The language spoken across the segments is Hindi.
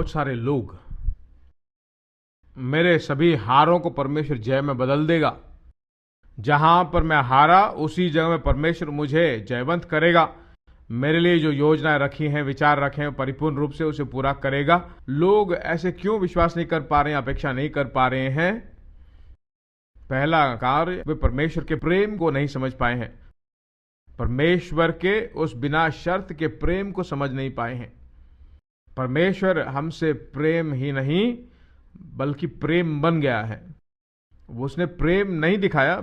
बहुत सारे लोग मेरे सभी हारों को परमेश्वर जय में बदल देगा, जहां पर मैं हारा उसी जगह में परमेश्वर मुझे जयवंत करेगा, मेरे लिए जो योजनाएं रखी हैं, विचार रखे हैं, परिपूर्ण रूप से उसे पूरा करेगा। लोग ऐसे क्यों विश्वास नहीं कर पा रहे हैं, अपेक्षा नहीं कर पा रहे हैं? पहला कार्य, वे परमेश्वर के प्रेम को नहीं समझ पाए हैं, परमेश्वर के उस बिना शर्त के प्रेम को समझ नहीं पाए हैं। परमेश्वर हमसे प्रेम ही नहीं बल्कि प्रेम बन गया है। वो उसने प्रेम नहीं दिखाया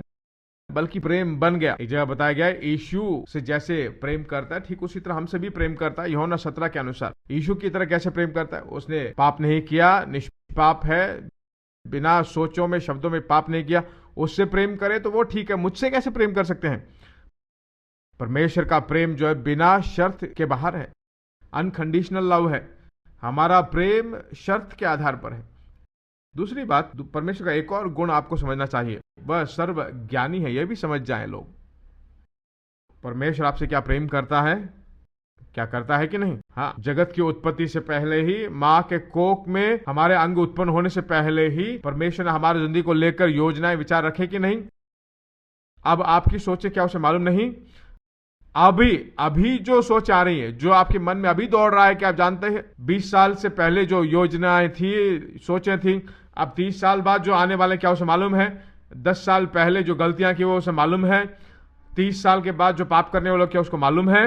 बल्कि प्रेम बन गया। एक जगह बताया गया है, यीशु से जैसे प्रेम करता है ठीक उसी तरह हमसे भी प्रेम करता है। यूहन्ना 17 के अनुसार यीशु की तरह कैसे प्रेम करता है? उसने पाप नहीं किया, निष्पाप है, बिना सोचों में शब्दों में पाप नहीं किया, उससे प्रेम करे तो वो ठीक है। मुझसे कैसे प्रेम कर सकते हैं? परमेश्वर का प्रेम जो है बिना शर्त के बाहर है, अनकंडीशनल लव है। हमारा प्रेम शर्त के आधार पर है। दूसरी बात, परमेश्वर का एक और गुण आपको समझना चाहिए, वह सर्व ज्ञानी है। यह भी समझ जाएं लोग। परमेश्वर आपसे क्या प्रेम करता है, क्या करता है कि नहीं? हाँ, जगत की उत्पत्ति से पहले ही, माँ के कोख में हमारे अंग उत्पन्न होने से पहले ही परमेश्वर ने हमारी जिंदगी को लेकर योजनाएं, विचार रखे कि नहीं? अब आपकी सोचें क्या उसे मालूम नहीं? अभी जो सोच आ रही है, जो आपके मन में अभी दौड़ रहा है, क्या आप जानते हैं 20 साल से पहले जो योजनाएं थी, सोचें थी, अब 30 साल बाद जो आने वाले क्या उसे मालूम है? 10 साल पहले जो गलतियां की वो उसे मालूम है? 30 साल के बाद जो पाप करने वाले क्या उसको मालूम है?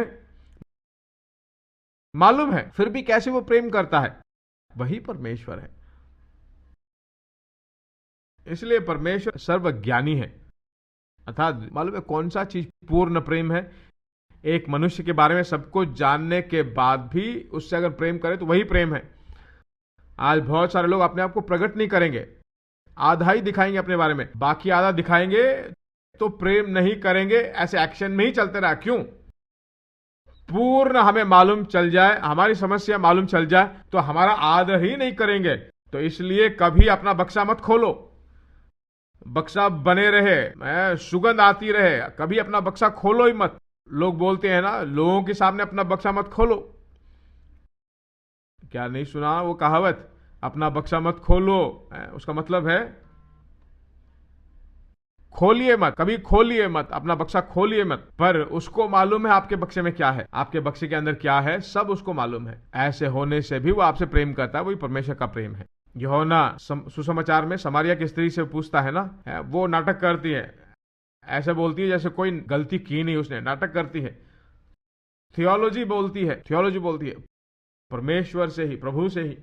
मालूम है। फिर भी कैसे वो प्रेम करता है? वही परमेश्वर है। इसलिए परमेश्वर सर्वज्ञानी है। अर्थात मालूम है कौन सा चीज पूर्ण प्रेम है? एक मनुष्य के बारे में सब कुछ जानने के बाद भी उससे अगर प्रेम करे तो वही प्रेम है। आज बहुत सारे लोग अपने आप को प्रकट नहीं करेंगे, आधा ही दिखाएंगे अपने बारे में, बाकी आधा दिखाएंगे तो प्रेम नहीं करेंगे। ऐसे एक्शन में ही चलते रहा। क्यों? पूर्ण हमें मालूम चल जाए, हमारी समस्या मालूम चल जाए तो हमारा आदर ही नहीं करेंगे। तो इसलिए कभी अपना बक्सा मत खोलो, बक्सा बने रहे, सुगंध आती रहे, कभी अपना बक्सा खोलो ही मत। लोग बोलते हैं ना, लोगों के सामने अपना बक्सा मत खोलो। क्या नहीं सुना वो कहावत, अपना बक्सा मत खोलो? उसका मतलब है खोलिए मत, कभी खोलिए मत, अपना बक्सा खोलिए मत। पर उसको मालूम है आपके बक्से में क्या है, आपके बक्से के अंदर क्या है, सब उसको मालूम है। ऐसे होने से भी वो आपसे प्रेम करता है। वही परमेश्वर का प्रेम है। यूहन्ना सुसमाचार में समारिया की स्त्री से पूछता है ना, वो नाटक करती है, ऐसे बोलती है जैसे कोई गलती की नहीं उसने, नाटक करती है, थियोलॉजी बोलती है परमेश्वर से ही, प्रभु से ही।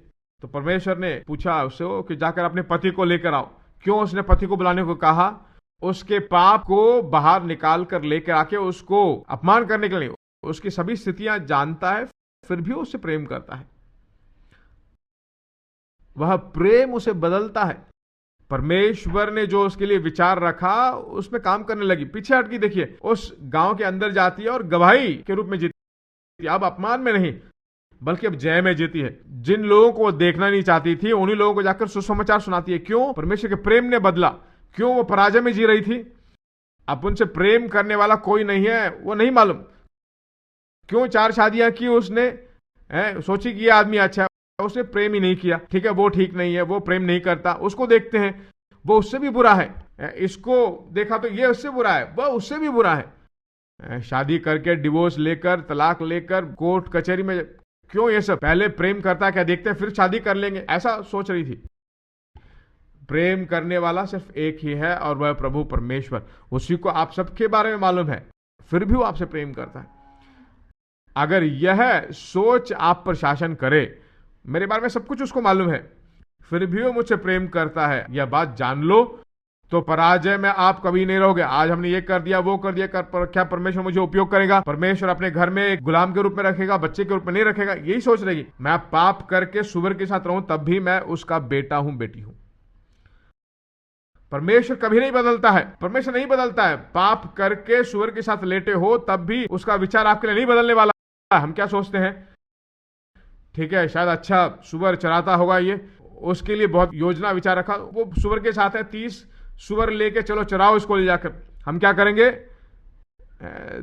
तो परमेश्वर ने पूछा उससे कि जाकर अपने पति को लेकर आओ। क्यों उसने पति को बुलाने को कहा? उसके पाप को बाहर निकाल कर लेकर आके उसको अपमान करने के लिए। उसकी सभी स्थितियां जानता है, फिर भी उससे प्रेम करता है। वह प्रेम उसे बदलता है। परमेश्वर ने जो उसके लिए विचार रखा उसमें काम करने लगी, पीछे हटकी। देखिए, उस गांव के अंदर जाती है और गवाही के रूप में जीती। अब अपमान में नहीं बल्कि अब जय में जीती है। जिन लोगों को वो देखना नहीं चाहती थी उन्हीं लोगों को जाकर सुसमाचार सुनाती है। क्यों? परमेश्वर के प्रेम ने बदला। क्यों? वो पराजय में जी रही थी। अब उनसे प्रेम करने वाला कोई नहीं है, वो नहीं मालूम। क्यों 4 शादियां की उसने? सोची कि ये आदमी अच्छा है, उसने प्रेम ही नहीं किया। ठीक है, वो ठीक नहीं है, वो प्रेम नहीं करता। उसको देखते हैं, वो उससे भी बुरा है। इसको देखा तो ये उससे बुरा है, वह उससे भी बुरा है। शादी करके डिवोर्स लेकर, तलाक लेकर, कोर्ट कचहरी में, क्यों ये सब? पहले प्रेम करता क्या देखते हैं, फिर शादी कर लेंगे, ऐसा सोच रही थी। प्रेम करने वाला सिर्फ एक ही है और वह प्रभु परमेश्वर। उसी को आप सबके बारे में मालूम है, फिर भी वो आपसे प्रेम करता है। अगर यह सोच आप पर शासन करे, मेरे बारे में सब कुछ उसको मालूम है, फिर भी वो मुझसे प्रेम करता है, यह बात जान लो, तो पराजय में आप कभी नहीं रहोगे। आज हमने ये कर दिया, वो कर दिया, क्या परमेश्वर मुझे उपयोग करेगा? परमेश्वर अपने घर में एक गुलाम के रूप में रखेगा, बच्चे के रूप में नहीं रखेगा। यही सोच रहेगी। मैं पाप करके सुअर के साथ रहूं तब भी मैं उसका बेटा हूं, बेटी हूं। परमेश्वर कभी नहीं बदलता है। परमेश्वर नहीं बदलता है। पाप करके सुअर के साथ लेटे हो तब भी उसका विचार आपके लिए नहीं बदलने वाला। हम क्या सोचते हैं, ठीक है, शायद अच्छा सुअर चराता होगा, ये उसके लिए बहुत योजना विचार रखा, वो सुअर के साथ है, 30 सुअर लेके चलो चराओ इसको ले जाकर। हम क्या करेंगे?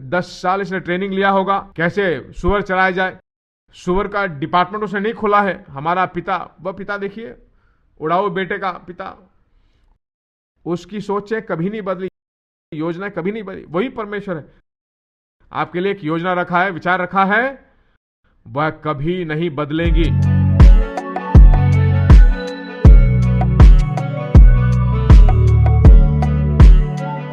10 साल इसने ट्रेनिंग लिया होगा कैसे सुअर चराया जाए, सुअर का डिपार्टमेंट उसने नहीं खोला है। हमारा पिता, वह पिता देखिए, उड़ाऊ बेटे का पिता, उसकी सोचें कभी नहीं बदली, योजना कभी नहीं बदली। वही परमेश्वर है, आपके लिए एक योजना रखा है, विचार रखा है, वह कभी नहीं बदलेंगी।